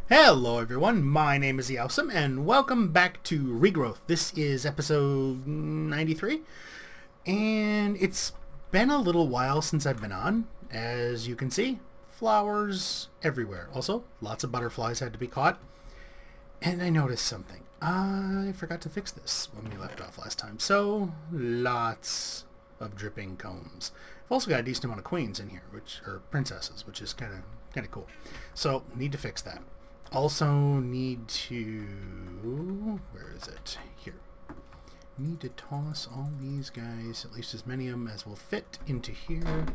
Hello everyone, my name is Yowsome and welcome back to Regrowth. This is episode 93 and it's been a little while since I've been on. As you can see, flowers everywhere. Also, lots of butterflies had to be caught. And I noticed something. I forgot to fix this when we left off last time. So, lots of dripping combs. I've also got a decent amount of queens in here, or princesses, which is kind of cool. So, need to fix that. Also need to, where is it? Here. Need to toss all these guys, at least as many of them as will fit, into here.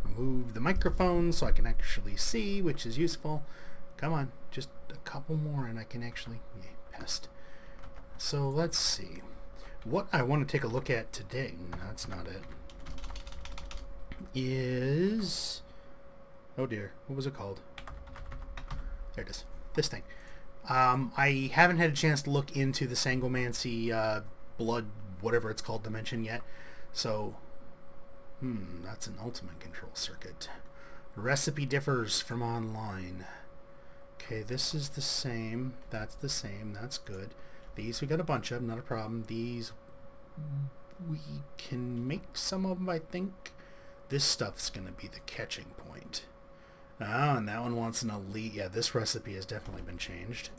Move the microphone so I can actually see, which is useful. Come on, just a couple more and I can actually, pest. So let's see. What I want to take a look at today, that's not it, is, oh dear, what was it called? There it is. This thing. I haven't had a chance to look into the Sangomancy blood, whatever it's called, dimension yet. So, that's an ultimate control circuit. Recipe differs from online. Okay, this is the same. That's the same. That's good. These we got a bunch of, not a problem. These we can make some of them, I think. This stuff's going to be the catching point. Oh, and that one wants an elite. Yeah, this recipe has definitely been changed.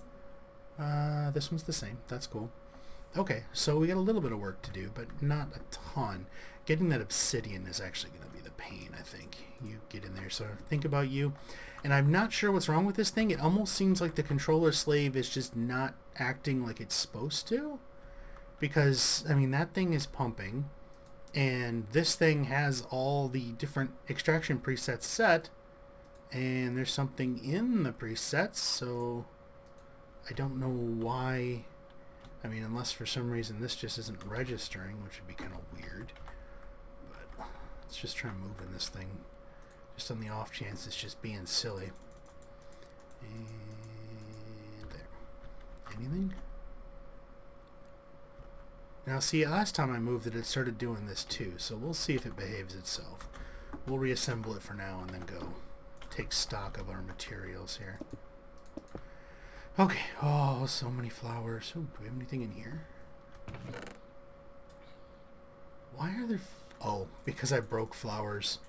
This one's the same. That's cool. Okay, so we got a little bit of work to do, but not a ton. Getting that obsidian is actually going to be the pain, I think. You get in there, so think about you. And I'm not sure what's wrong with this thing. It almost seems like the controller slave is just not acting like it's supposed to. Because, I mean, that thing is pumping, and this thing has all the different extraction presets set, and there's something in the presets, so I don't know why. I mean, unless for some reason this just isn't registering, which would be kind of weird. But let's just try moving this thing, just on the off chance it's just being silly. And there. Anything? Now see, last time I moved it started doing this too, so we'll see if it behaves itself. We'll reassemble it for now and then go take stock of our materials here. Okay. Oh, so many flowers. Oh, do we have anything in here? Why are there... oh, because I broke flowers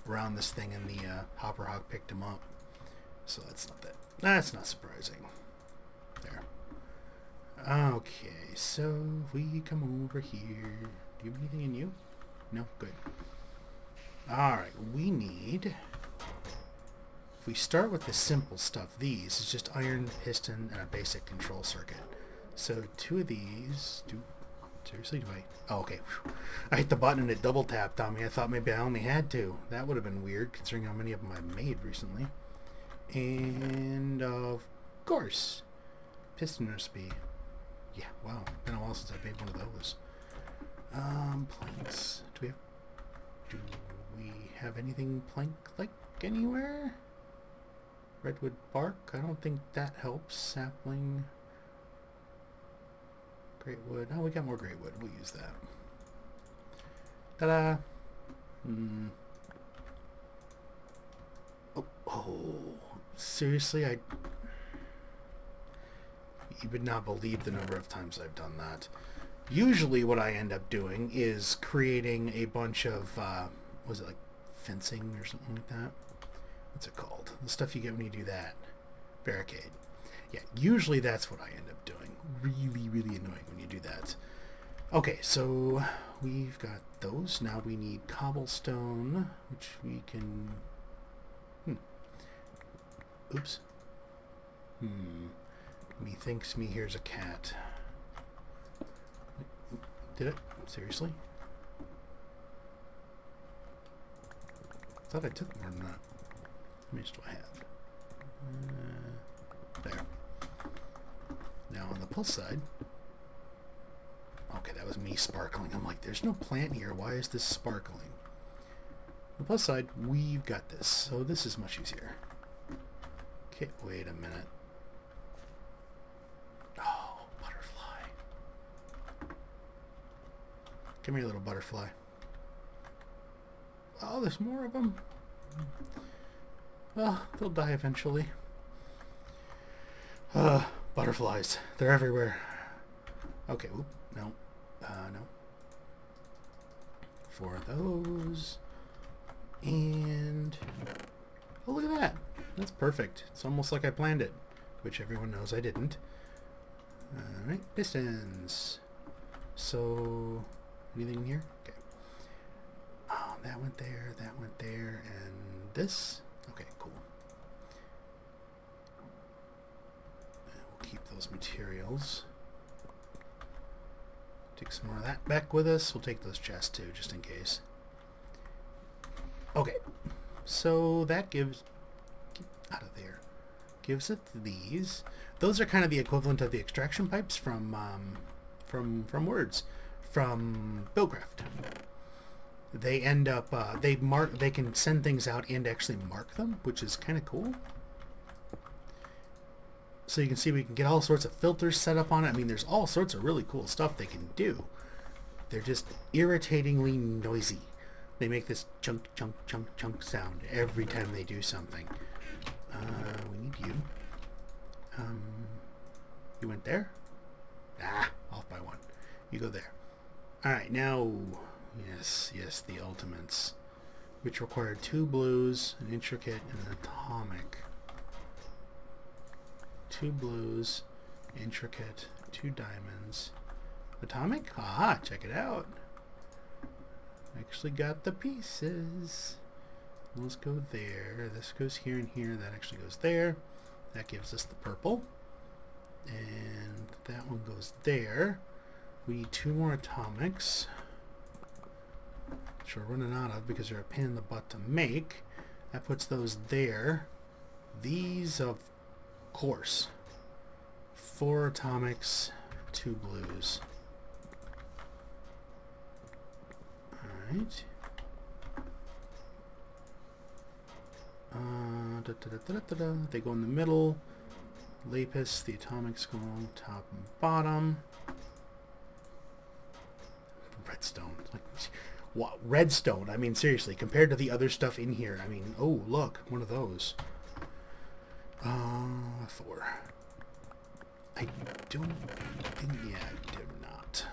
around this thing and the Hopper Hawk picked them up. So that's not that. That's not surprising. There. Okay, so we come over here. Do you have anything in you? No? Good. Alright, we need... if we start with the simple stuff, these is just iron, piston, and a basic control circuit. So two of these... seriously, do I... oh, okay. Whew. I hit the button and it double tapped on me. I thought maybe I only had two. That would have been weird, considering how many of them I've made recently. And, of course, piston recipe. Yeah, wow. Been a while since I made one of those. Planks. Do we have anything plank-like anywhere? Redwood bark? I don't think that helps. Sapling. Great wood. Oh, we got more great wood. We'll use that. Ta-da! Oh, seriously? You would not believe the number of times I've done that. Usually what I end up doing is creating a bunch of, was it like fencing or something like that? What's it called? The stuff you get when you do that. Barricade. Yeah, usually that's what I end up doing. Really, really annoying when you do that. Okay, so we've got those. Now we need cobblestone, which we can... oops. Methinks me here's a cat. Did it? Seriously? I thought I took more than that. How many do I have? There. Now on the plus side... okay, that was me sparkling. I'm like, there's no plant here. Why is this sparkling? On the plus side, we've got this. So this is much easier. Okay, wait a minute. Oh, butterfly. Come here, little butterfly. Oh, there's more of them. Well, they'll die eventually. Butterflies. They're everywhere. Okay, oop, no. No. 4 of those. And... oh, look at that. That's perfect. It's almost like I planned it, which everyone knows I didn't. Alright, pistons. So, anything in here? Okay. Oh, that went there, and this? Okay, cool. And we'll keep those materials. Take some more of that back with us. We'll take those chests too, just in case. Okay, so that gives... get out of there. Gives it these. Those are kind of the equivalent of the extraction pipes from Words, from Buildcraft. They end up they can send things out and actually mark them, which is kind of cool. So you can see we can get all sorts of filters set up on it. I mean, there's all sorts of really cool stuff they can do. They're just irritatingly noisy. They make this chunk, chunk, chunk, chunk sound every time they do something. We need you. You went there? Ah, off by 1. You go there. Alright, now... yes, the ultimates. Which require 2 blues, an intricate, and an atomic. 2 blues, intricate, 2 diamonds. Atomic? Ah, check it out. Actually got the pieces. Those go there. This goes here and here. That actually goes there. That gives us the purple. And that one goes there. We need 2 more atomics, which we're running out of because they're a pain in the butt to make. That puts those there. These, of course. 4 atomics, 2 blues. Alright. They go in the middle. Lapis, the atomics go top and bottom. Redstone. Like, what? Redstone. I mean, seriously, compared to the other stuff in here, I mean, oh, look, one of those. 4. I don't think, yeah, I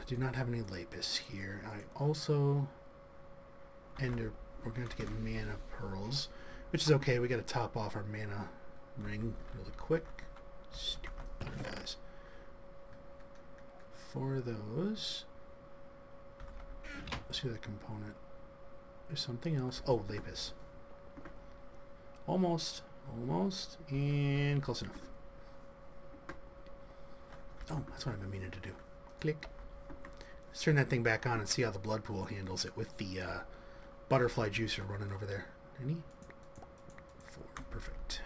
do not have any lapis here. I also, we're going to have to get mana pearls, which is okay. We got to top off our mana ring really quick. Stupid butterflies. 4 of those. Let's see that component. There's something else. Oh, lapis. Almost, and close enough. Oh, that's what I've been meaning to do. Click. Let's turn that thing back on and see how the blood pool handles it with the butterfly juicer running over there. Any? 4. Perfect.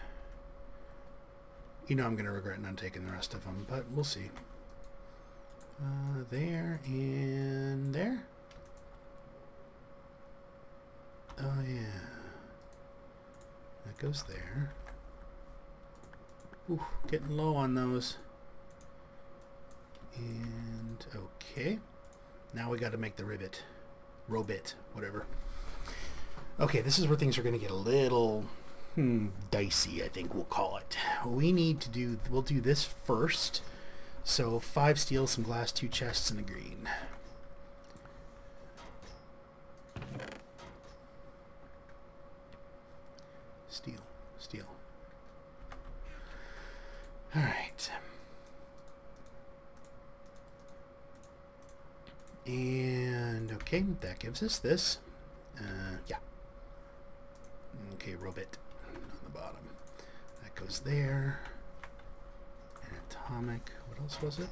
You know I'm going to regret not taking the rest of them, but we'll see. There and there. Oh, yeah. That goes there. Ooh, getting low on those. And, okay. Now we got to make the ribbit. Robit, whatever. Okay, this is where things are going to get a little dicey, I think we'll call it. We'll do this first. So 5 steel, some glass, 2 chests, and a green. Steel. Alright. And, okay, that gives us this. Yeah. Okay, Robit on the bottom. That goes there. An atomic. What else was it?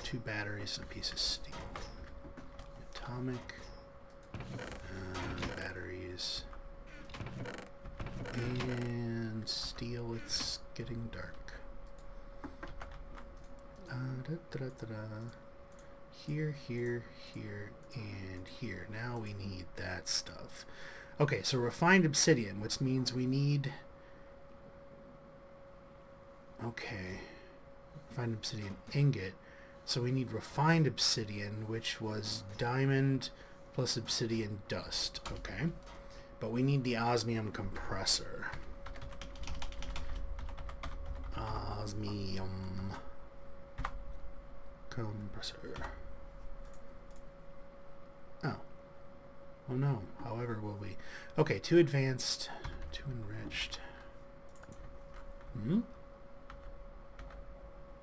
2 batteries and a piece of steel. Atomic. Batteries. And steel. It's getting dark. Here, and here. Now we need that stuff. Okay, so refined obsidian, which means we need... okay. Refined obsidian ingot. So we need refined obsidian, which was diamond plus obsidian dust. Okay. But we need the osmium compressor. Osmium compressor. Oh. Oh no. However will we... Okay, too advanced, too enriched. Hmm?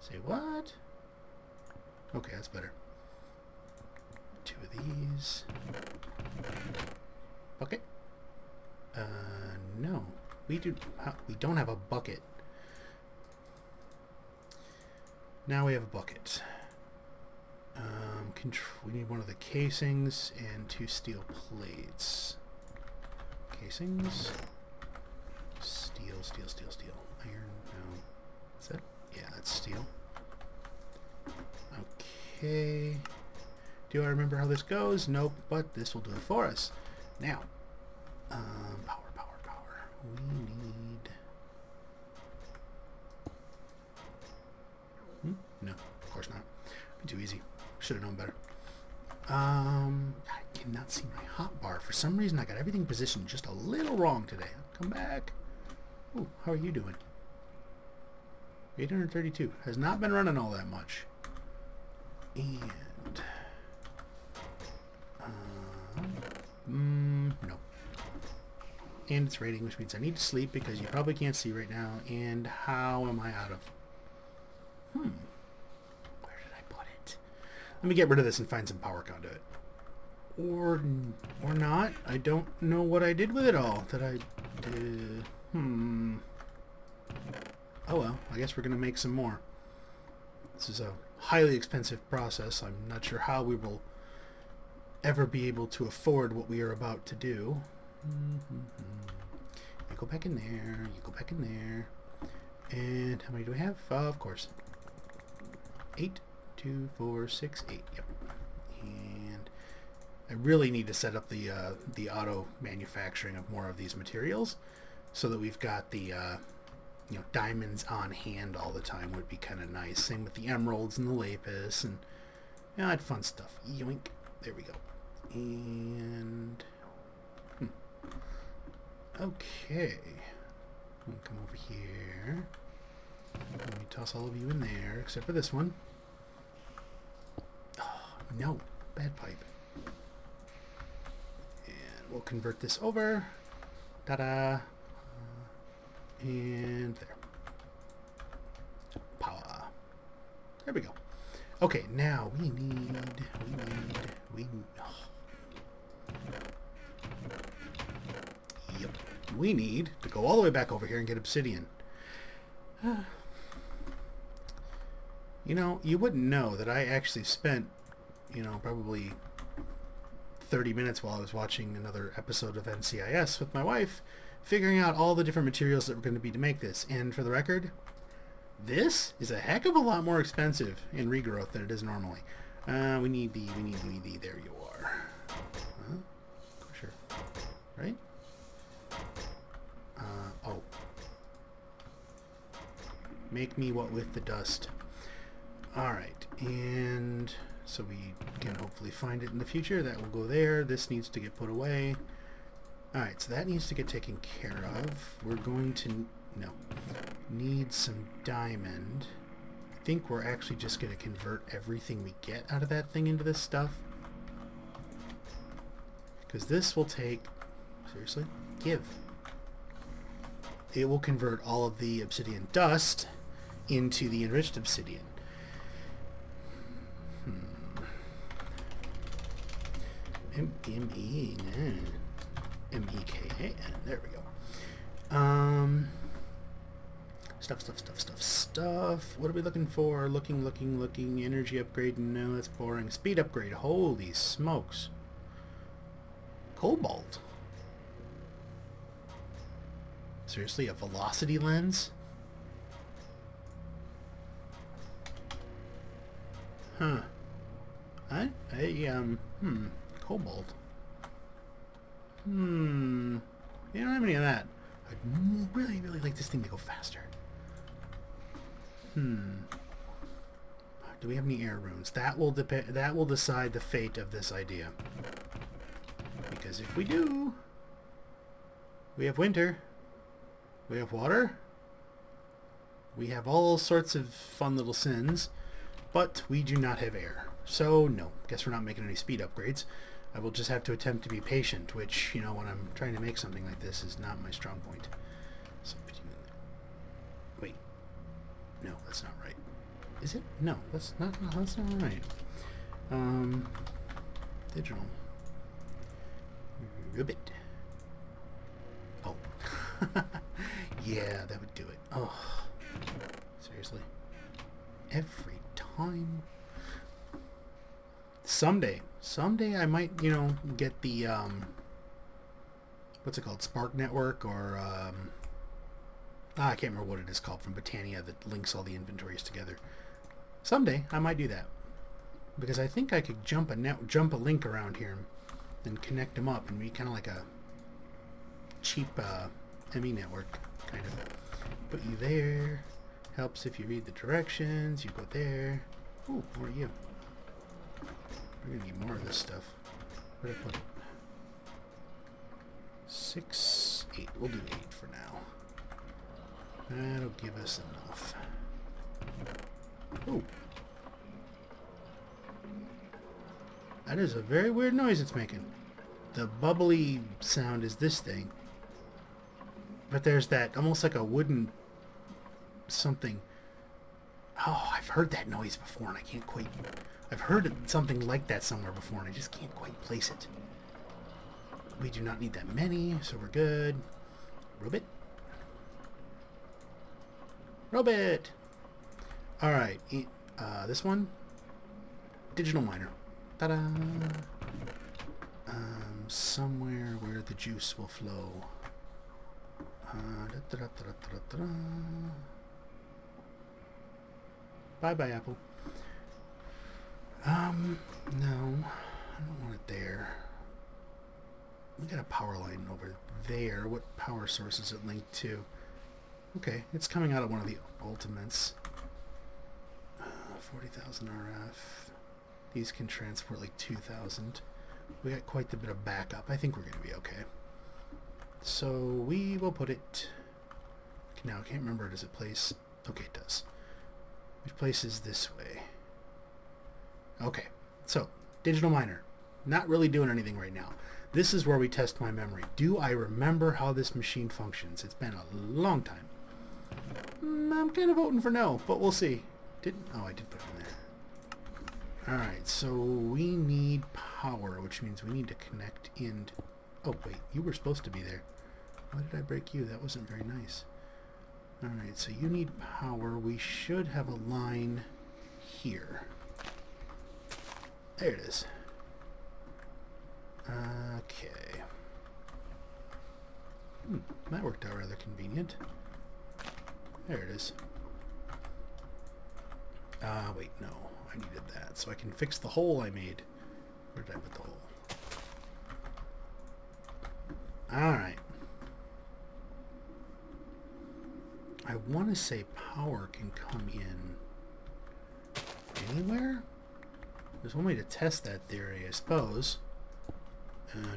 Say what? Okay, that's better. 2 of these. Bucket? No. We don't have a bucket. Now we have a bucket. We need one of the casings and 2 steel plates. Casings. Steel. Iron, no. Is that? Yeah, that's steel. Okay. Do I remember how this goes? Nope, but this will do it for us. Now, power. We need... No, of course not. Be too easy. Should have known better. I cannot see my hotbar. For some reason, I got everything positioned just a little wrong today. Come back. Ooh, how are you doing? 832. Has not been running all that much. And... no. And it's raining, which means I need to sleep because you probably can't see right now. And how am I out of... Where did I put it? Let me get rid of this and find some power conduit. Or not. I don't know what I did with it all. That I did... Oh well, I guess we're going to make some more. This is a highly expensive process. I'm not sure how we will ever be able to afford what we are about to do. You go back in there, you go back in there. And how many do we have? Of course. 8, 2, 4, 6, 8. Yep. And I really need to set up the auto manufacturing of more of these materials so that we've got the diamonds on hand all the time. Would be kind of nice. Same with the emeralds and the lapis and that fun stuff. Yoink. There we go. And okay, we'll come over here. Let me toss all of you in there, except for this one. Oh, no, bad pipe. And we'll convert this over. Ta-da! And there. Power. There we go. Okay, now we need. Yep. We need to go all the way back over here and get obsidian. You wouldn't know that I actually spent, probably 30 minutes while I was watching another episode of NCIS with my wife, figuring out all the different materials that were going to be to make this. And for the record, this is a heck of a lot more expensive in Regrowth than it is normally. We need the, there you are. Sure. Right? Oh. Make me what with the dust. Alright, and so we can hopefully find it in the future. That will go there. This needs to get put away. Alright, so that needs to get taken care of. We're going to, need some diamond. I think we're actually just going to convert everything we get out of that thing into this stuff. Because this will take, seriously, it will convert all of the obsidian dust into the enriched obsidian. M-E-K-A-N. There we go. Stuff. What are we looking for? Looking. Energy upgrade. No, that's boring. Speed upgrade. Holy smokes. Cobalt. Seriously, a velocity lens? Huh. Cobalt. You don't have any of that. I'd really like this thing to go faster. Do we have any air runes? That will decide the fate of this idea. Because if we do, we have winter. We have water. We have all sorts of fun little sins, but we do not have air. So, no. Guess we're not making any speed upgrades. I will just have to attempt to be patient, which, you know, when I'm trying to make something like this is not my strong point. So, wait. No, that's not right. Is it? No, that's not right. Digital. Ribbit. Oh. Yeah, that would do it. Oh. Seriously. Every time. Someday I might, you know, get the, what's it called? Spark Network or, I can't remember what it is called from Britannia that links all the inventories together. Someday I might do that. Because I think I could jump a link around here and connect them up and be kind of like a cheap ME network, kind of. Put you there. Helps if you read the directions. You go there. Ooh, where are you? We're going to need more of this stuff. Where did I put it? 6, 8. We'll do 8 for now. That'll give us enough. Ooh. That is a very weird noise it's making. The bubbly sound is this thing. But there's that almost like a wooden something. Oh, I've heard that noise before and I can't quite... I've heard something like that somewhere before and I just can't quite place it. We do not need that many, so we're good. Robot? Robot! Alright, this one? Digital miner. Ta-da! Somewhere where the juice will flow. Bye-bye, Apple. No, I don't want it there. We got a power line over there. What power source is it linked to? Okay, it's coming out of one of the ultimates. 40,000 RF. These can transport like 2,000. We got quite a bit of backup. I think we're going to be okay. So we will put it... Now, I can't remember. Does it place... Okay, it does. Which places this way? Okay, so digital miner. Not really doing anything right now. This is where we test my memory. Do I remember how this machine functions? It's been a long time. I'm kind of voting for no, but we'll see. Oh, I did put it in there. Alright, so we need power, which means we need to connect in... Oh, wait, you were supposed to be there. Why did I break you? That wasn't very nice. Alright, so you need power. We should have a line here. There it is. Okay. That worked out rather convenient. There it is. Wait, no. I needed that. So I can fix the hole I made. Where did I put the hole? Alright. I want to say power can come in anywhere? There's one way to test that theory, I suppose.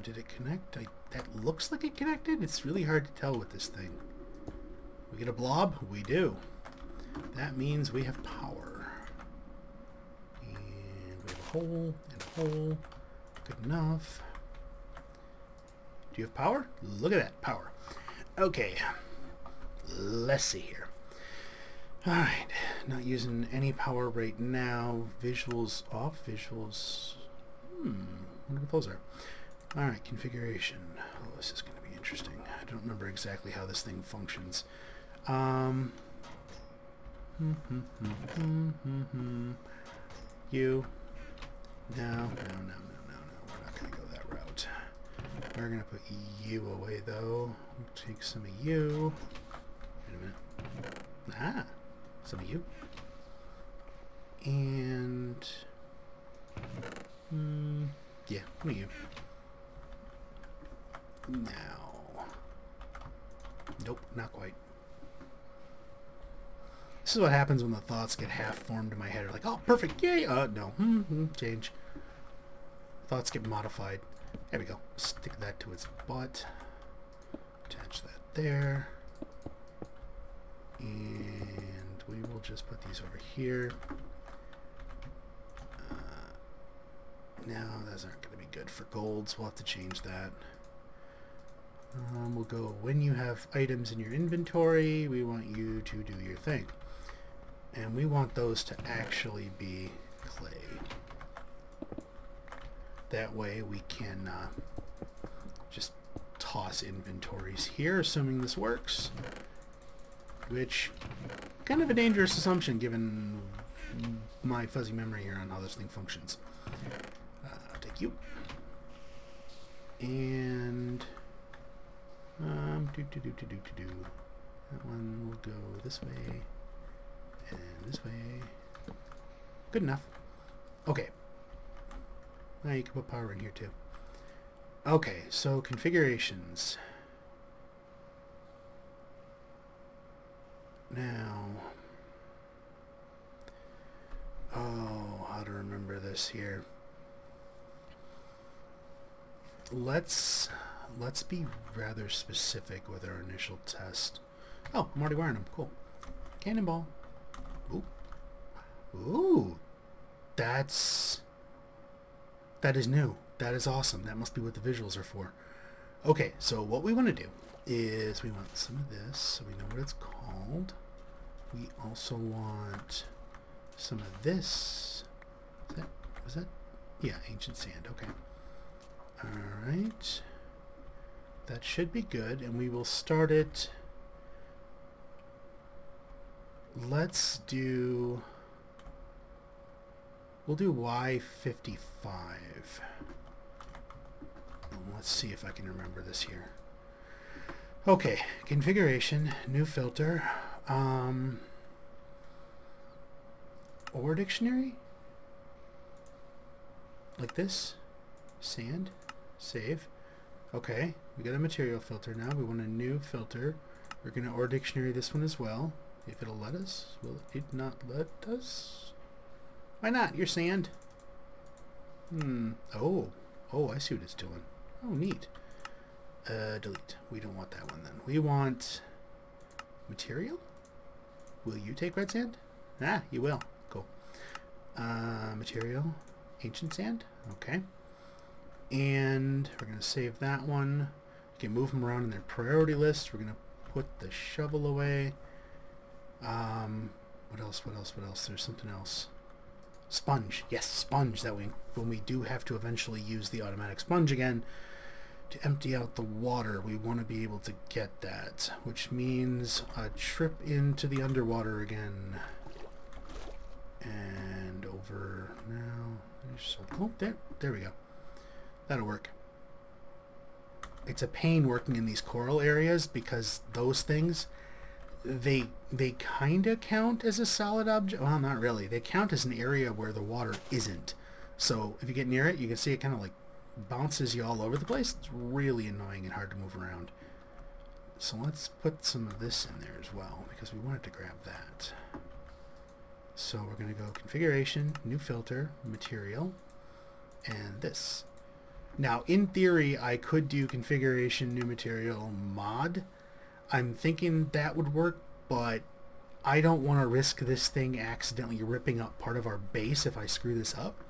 Did it connect? That looks like it connected. It's really hard to tell with this thing. We get a blob? We do. That means we have power. And we have a hole and a hole. Good enough. Do you have power? Look at that, power. Okay. Let's see here. Alright, not using any power right now. Visuals off, visuals... wonder what those are. Alright, configuration. Oh, this is going to be interesting. I don't remember exactly how this thing functions. You. No. We're not going to go that route. We're going to put you away, though. We'll take some of you. Wait a minute. Some of you. And... yeah, one of you. Now. Nope, not quite. This is what happens when the thoughts get half-formed in my head. They're like, oh, perfect, yay! No. Change. Thoughts get modified. There we go. Stick that to its butt. Attach that there. And just put these over here. No, those aren't going to be good for golds. We'll have to change that. We'll go, when you have items in your inventory, we want you to do your thing. And we want those to actually be clay. That way we can just toss inventories here, assuming this works. Which, kind of a dangerous assumption given my fuzzy memory here on how this thing functions. I'll take you. And that one will go this way and this way. Good enough. Okay. Now you can put power in here too. Okay, so configurations. Now, oh, how to remember this here. Let's be rather specific with our initial test. Oh, I'm already wearing them. Cool. Cannonball. Ooh. Ooh. That is new. That is awesome. That must be what the visuals are for. Okay, so what we want to do is we want some of this so we know what it's called. We also want some of this. Was that? Yeah, ancient sand. Okay. Alright. That should be good, and we will start it. We'll do Y55. Let's see if I can remember this here. Okay, configuration, new filter, ore dictionary, like this, sand, save. Okay, we got a material filter now. We want a new filter. We're going to ore dictionary this one as well, if it'll let us. Will it not let us? Why not? You're sand. Oh, I see what it's doing. Oh, neat. Delete. We don't want that one then. We want material. Will you take red sand? Ah, you will. Cool. Material. Ancient sand. Okay. And we're going to save that one. You can move them around in their priority list. We're going to put the shovel away. What else? There's something else. Sponge. Yes, sponge. That way, when we do have to eventually use the automatic sponge again to empty out the water, we want to be able to get that, which means a trip into the underwater again. And over now. Oh, there we go. That'll work. It's a pain working in these coral areas because those things, they kind of count as a solid object. Well, not really. They count as an area where the water isn't. So if you get near it, you can see it kind of like bounces you all over the place. It's really annoying and hard to move around. So let's put some of this in there as well because we wanted to grab that. So we're going to go configuration, new filter, material, and this. Now, in theory, I could do configuration, new material, mod. I'm thinking that would work, but I don't want to risk this thing accidentally ripping up part of our base if I screw this up.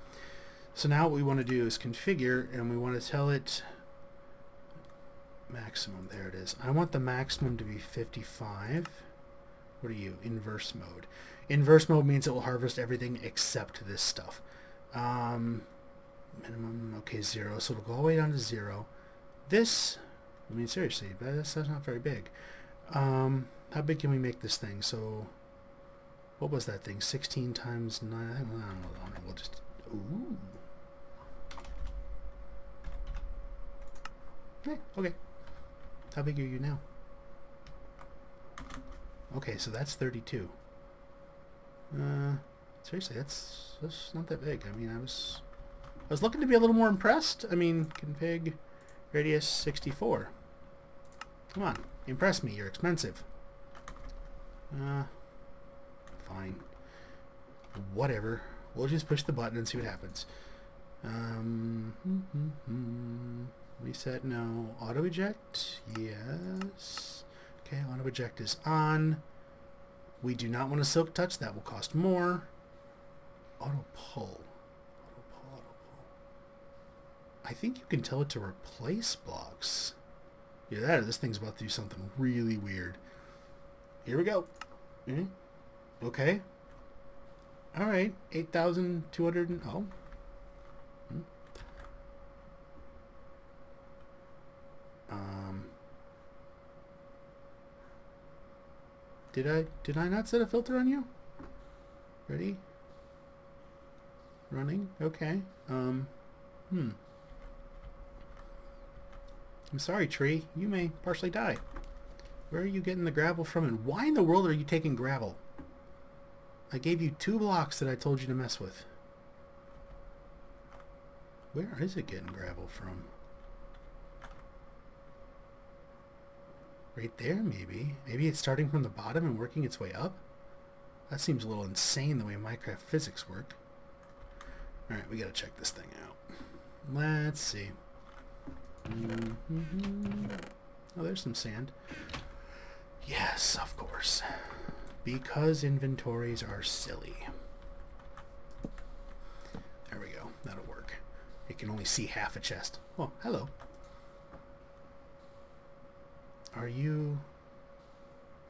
So now what we want to do is configure, and we want to tell it maximum. There it is. I want the maximum to be 55. What are you? Inverse mode. Inverse mode means it will harvest everything except this stuff. Minimum, okay, 0. So it'll go all the way down to 0. This, I mean, seriously, that's not very big. How big can we make this thing? So, what was that thing? 16 times 9. I don't know. We'll just, ooh. Okay. How big are you now? Okay, so that's 32. Seriously, that's not that big. I mean, I was looking to be a little more impressed. I mean, config radius 64. Come on, impress me. You're expensive. Fine. Whatever. We'll just push the button and see what happens. Reset, no. Auto eject, yes. Okay, auto eject is on. We do not want a silk touch. That will cost more. Auto pull. Auto pull, auto pull. I think you can tell it to replace blocks. Either that or this thing's about to do something really weird. Here we go. Okay. All right. 8,200. Oh. Did I not set a filter on you? Ready? Running? Okay. I'm sorry, tree. You may partially die. Where are you getting the gravel from, and why in the world are you taking gravel? I gave you 2 blocks that I told you to mess with. Where is it getting gravel from? Right there, maybe. Maybe it's starting from the bottom and working its way up? That seems a little insane the way Minecraft physics work. Alright, we gotta check this thing out. Let's see. Oh, there's some sand. Yes, of course. Because inventories are silly. There we go. That'll work. It can only see half a chest. Oh, hello. Are you...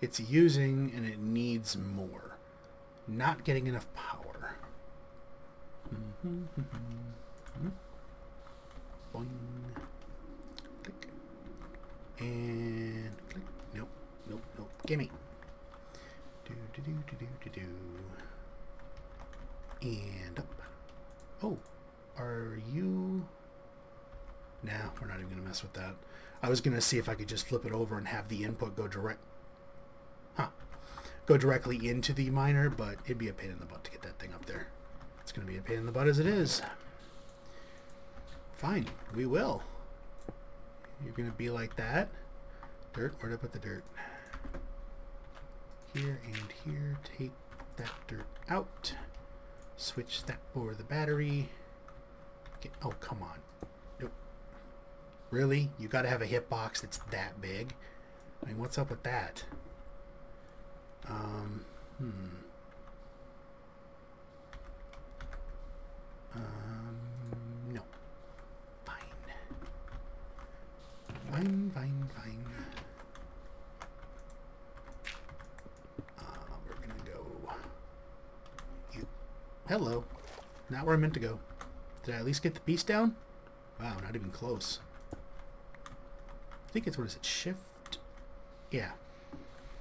It's using and it needs more. Not getting enough power. Boing. Click. And click. Nope. Nope. Nope. Gimme. Do. And up. Oh. Are you... Nah, we're not even going to mess with that. I was going to see if I could just flip it over and have the input go go directly into the miner, but it'd be a pain in the butt to get that thing up there. It's going to be a pain in the butt as it is. Fine, we will. You're going to be like that. Dirt, where'd I put the dirt? Here and here. Take that dirt out. Switch that for the battery. Oh, come on. Nope. Really? You got to have a hitbox that's that big? I mean, what's up with that? No. Fine. Fine. We're gonna go... You. Hello. Not where I meant to go. Did I at least get the beast down? Wow, not even close. I think it's, what is it, shift? Yeah.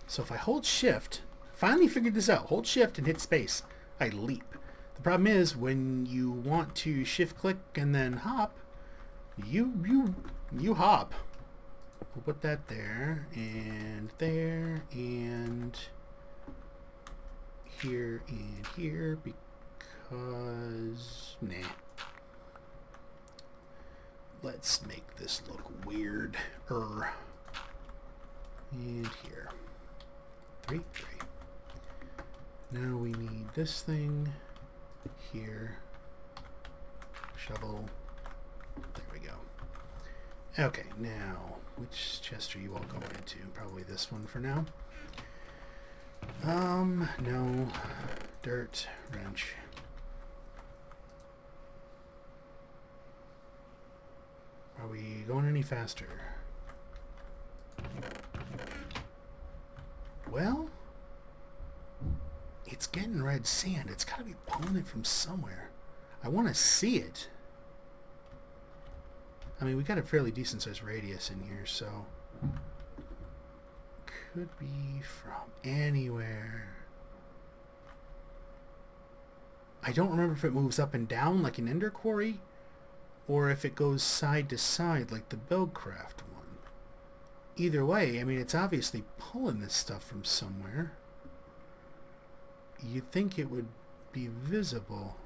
So if I hold shift, finally figured this out, hold shift and hit space, I leap. The problem is when you want to shift click and then hop, you hop. We'll put that there and here and here because nah. Let's make this look weird. And here. 3. Now we need this thing here. Shovel. There we go. Okay, now which chest are you all going into? Probably this one for now. No. Dirt, wrench. Are we going any faster? Well, it's getting red sand. It's got to be pulling it from somewhere. I want to see it. I mean, we got a fairly decent sized radius in here, so could be from anywhere. I don't remember if it moves up and down like an ender quarry, or if it goes side to side like the Buildcraft one. Either way, I mean, it's obviously pulling this stuff from somewhere. You'd think it would be visible.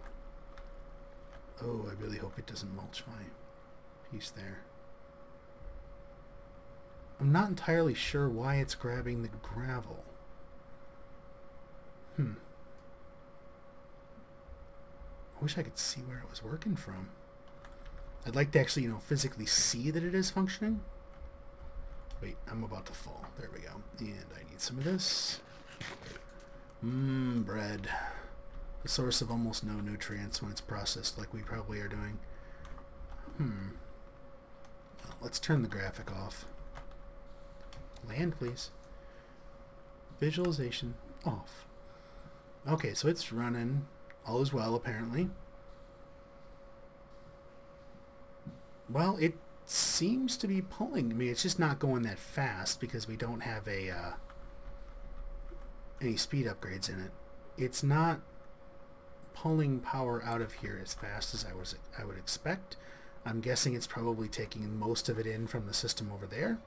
Oh, I really hope it doesn't mulch my piece there. I'm not entirely sure why it's grabbing the gravel. I wish I could see where it was working from. I'd like to actually, physically see that it is functioning. Wait, I'm about to fall. There we go. And I need some of this. Bread. The source of almost no nutrients when it's processed like we probably are doing. Well, let's turn the graphic off. Land, please. Visualization off. Okay, so it's running. All is well, apparently. Well, it seems to be pulling. I mean, it's just not going that fast because we don't have any speed upgrades in it. It's not pulling power out of here as fast as I would expect. I'm guessing it's probably taking most of it in from the system over there,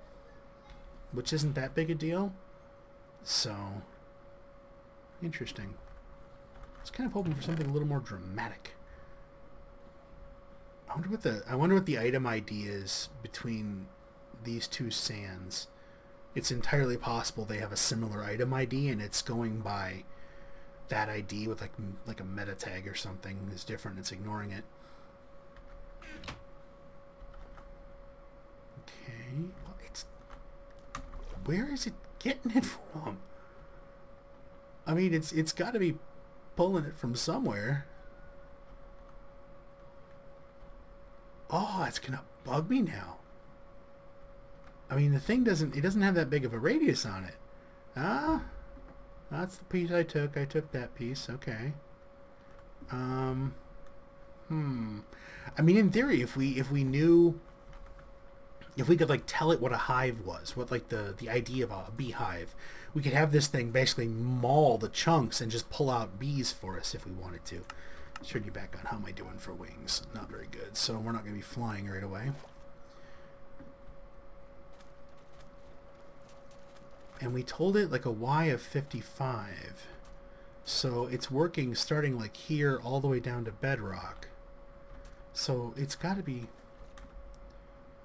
which isn't that big a deal. So, interesting. I was kind of hoping for something a little more dramatic. I wonder what the item ID is between these two sands. It's entirely possible they have a similar item ID and it's going by that ID with like a meta tag or something is different. It's ignoring it. Okay, well, where is it getting it from? I mean, it's got to be pulling it from somewhere. Oh, it's gonna bug me now. I mean, the thing doesn't have that big of a radius on it. Ah, that's the piece I took. I took that piece. Okay. I mean, in theory, if we knew, if we could like tell it what a hive was, what like the idea of a beehive, we could have this thing basically maul the chunks and just pull out bees for us if we wanted to. Turn you back on. How am I doing for wings? Not very good. So we're not going to be flying right away. And we told it like a Y of 55. So it's working starting like here all the way down to bedrock. So it's got to be...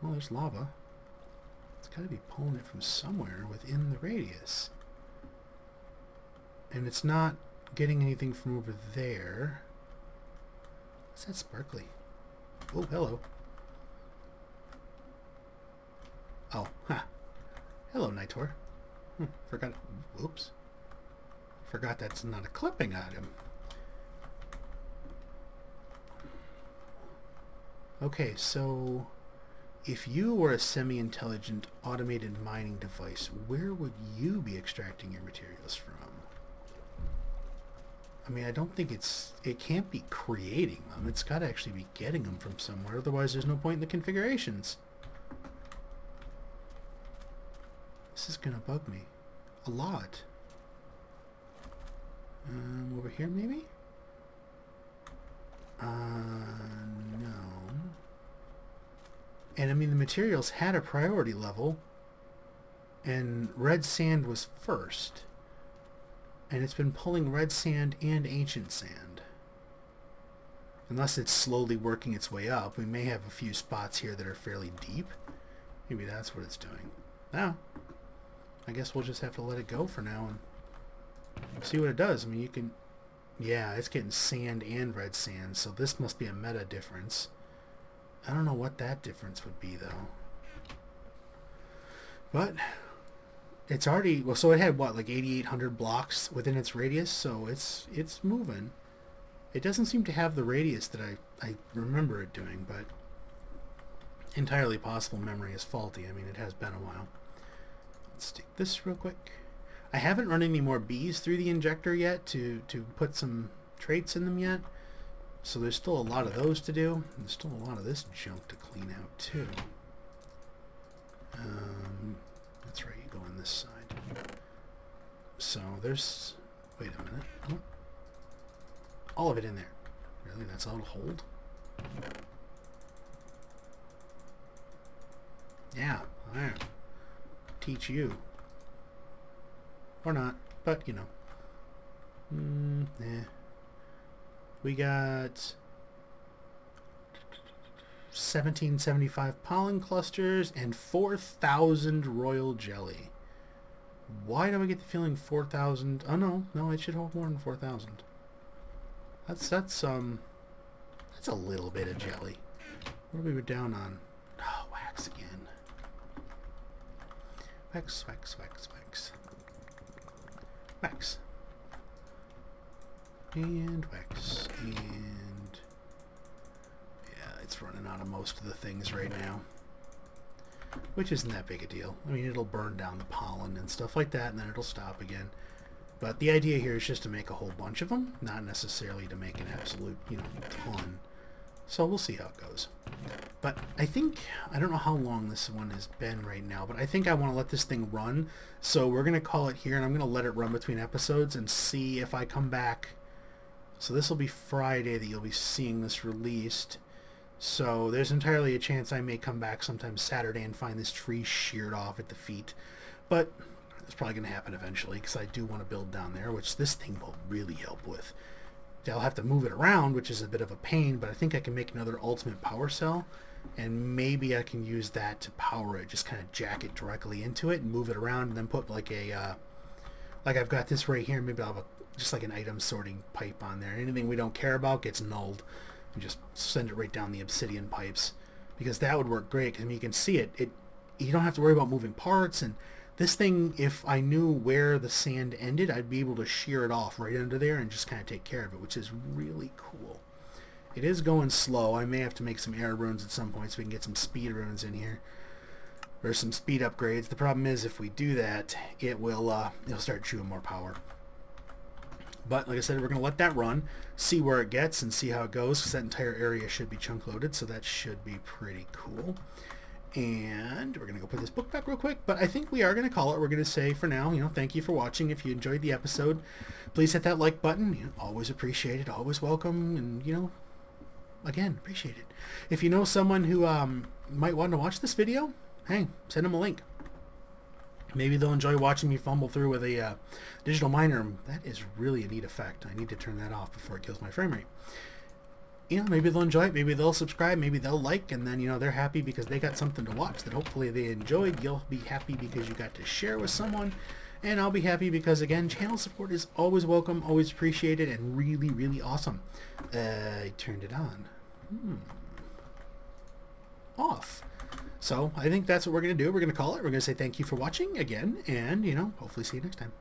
Well, there's lava. It's got to be pulling it from somewhere within the radius. And it's not getting anything from over there. What's that sparkly? Oh, hello. Oh, ha. Hello, Nitor. Forgot. Whoops. Forgot that's not a clipping item. Okay, so if you were a semi-intelligent automated mining device, where would you be extracting your materials from? I mean, I don't think it can't be creating them. It's got to actually be getting them from somewhere. Otherwise, there's no point in the configurations. This is going to bug me a lot. Over here, maybe? No. And I mean, the materials had a priority level, and red sand was first. And it's been pulling red sand and ancient sand. Unless it's slowly working its way up. We may have a few spots here that are fairly deep. Maybe that's what it's doing. Now, I guess we'll just have to let it go for now and see what it does. I mean, you can... Yeah, it's getting sand and red sand, so this must be a meta difference. I don't know what that difference would be, though. But... It's already, well, so it had what, like 8,800 blocks within its radius, so it's moving. It doesn't seem to have the radius that I remember it doing, but entirely possible memory is faulty. I mean, it has been a while. Let's take this real quick. I haven't run any more bees through the injector yet to put some traits in them yet, so there's still a lot of those to do. There's still a lot of this junk to clean out, too. That's right, you go on this side. So there's... Wait a minute. Oh. All of it in there. Really? That's all to hold? Yeah, I'll teach you. Or not, but, you know. We got 1775 pollen clusters and 4,000 royal jelly. Why do I get the feeling 4,000? Oh no, it should hold more than 4,000. That's a little bit of jelly. What are we down on? Oh, wax again. Wax. And wax. And yeah, it's running out of most of the things right now, which isn't that big a deal. I mean, it'll burn down the pollen and stuff like that, and then it'll stop again. But the idea here is just to make a whole bunch of them, not necessarily to make an absolute, ton. So we'll see how it goes. But I think, I don't know how long this one has been right now, but I think I want to let this thing run. So we're going to call it here, and I'm going to let it run between episodes and see if I come back. So this will be Friday that you'll be seeing this released. So there's entirely a chance I may come back sometime Saturday and find this tree sheared off at the feet. But it's probably going to happen eventually because I do want to build down there, which this thing will really help with. I'll have to move it around, which is a bit of a pain, but I think I can make another ultimate power cell, and maybe I can use that to power it, just kind of jack it directly into it and move it around, and then put like a, like I've got this right here, maybe I'll have just like an item sorting pipe on there. Anything we don't care about gets nulled. And just send it right down the obsidian pipes, because that would work great, because I mean, you can see it, you don't have to worry about moving parts, and this thing, if I knew where the sand ended, I'd be able to shear it off right under there and just kind of take care of it, which is really cool. It is going slow. I may have to make some air runes at some point so we can get some speed runes in here, or some speed upgrades. The problem is, if we do that, it'll start chewing more power. But like I said, we're going to let that run, see where it gets, and see how it goes, because that entire area should be chunk loaded, so that should be pretty cool. And we're going to go put this book back real quick, but I think we are going to call it. We're going to say for now, thank you for watching. If you enjoyed the episode, please hit that like button. Always appreciated, always welcome, and, again, appreciate it. If you know someone who might want to watch this video, hey, send them a link. Maybe they'll enjoy watching me fumble through with a digital miner. That is really a neat effect. I need to turn that off before it kills my frame rate. Maybe they'll enjoy it, maybe they'll subscribe, maybe they'll like, and then, they're happy because they got something to watch that hopefully they enjoyed. You'll be happy because you got to share with someone, and I'll be happy because, again, channel support is always welcome, always appreciated, and really, really awesome. I turned it on. Off. So I think that's what we're going to do. We're going to call it. We're going to say thank you for watching again, and, hopefully see you next time.